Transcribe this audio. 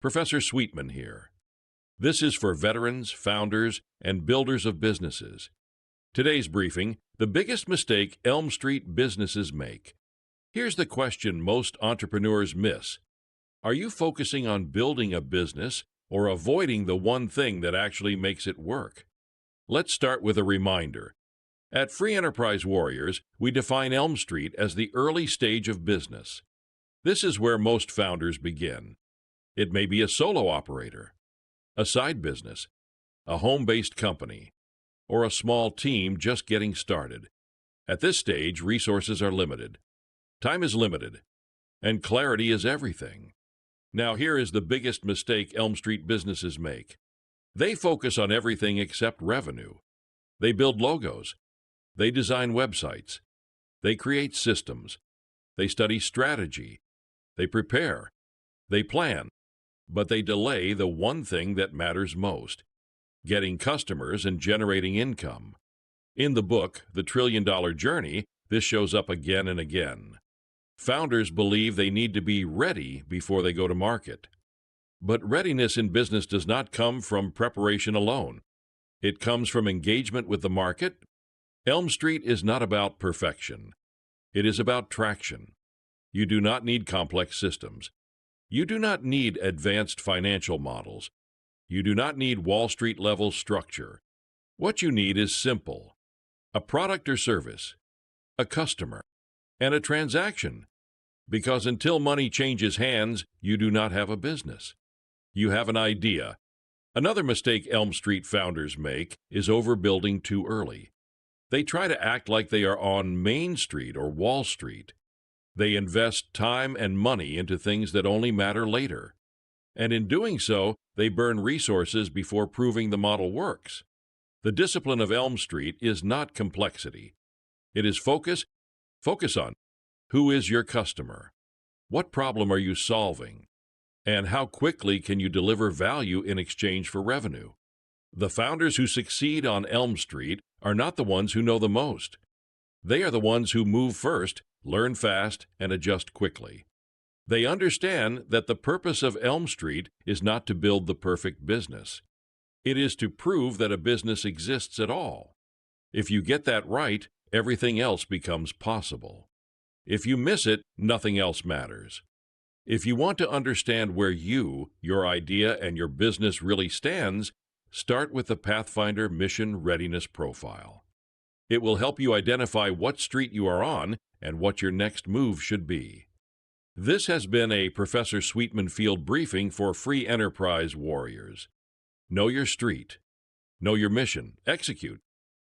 Professor Sweetman here. This is for veterans, founders, and builders of businesses. Today's briefing, the biggest mistake Elm Street businesses make. Here's the question most entrepreneurs miss. Are you focusing on building a business or avoiding the one thing that actually makes it work? Let's start with a reminder. At Free Enterprise Warriors, we define Elm Street as the early stage of business. This is where most founders begin. It may be a solo operator, a side business, a home-based company, or a small team just getting started. At this stage, resources are limited, time is limited, and clarity is everything. Now here is the biggest mistake Elm Street businesses make. They focus on everything except revenue. They build logos. They design websites. They create systems. They study strategy. They prepare. They plan. But they delay the one thing that matters most, getting customers and generating income. In the book, The $1 Trillion Journey, this shows up again and again. Founders believe they need to be ready before they go to market. But readiness in business does not come from preparation alone. It comes from engagement with the market. Elm Street is not about perfection. It is about traction. You do not need complex systems. You do not need advanced financial models. You do not need Wall Street-level structure. What you need is simple: a product or service, a customer, and a transaction. Because until money changes hands, you do not have a business. You have an idea. Another mistake Elm Street founders make is overbuilding too early. They try to act like they are on Main Street or Wall Street. They invest time and money into things that only matter later. And in doing so, they burn resources before proving the model works. The discipline of Elm Street is not complexity. It is focus. Focus on who is your customer? What problem are you solving? And how quickly can you deliver value in exchange for revenue? The founders who succeed on Elm Street are not the ones who know the most. They are the ones who move first, learn fast, and adjust quickly. They understand that the purpose of Elm Street is not to build the perfect business. It is to prove that a business exists at all. If you get that right, everything else becomes possible. If you miss it, nothing else matters. If you want to understand where you, your idea, and your business really stands, start with the Pathfinder Mission Readiness Profile. It will help you identify what street you are on and what your next move should be. This has been a Professor Sweetman Field Briefing for Free Enterprise Warriors. Know your street. Know your mission. Execute.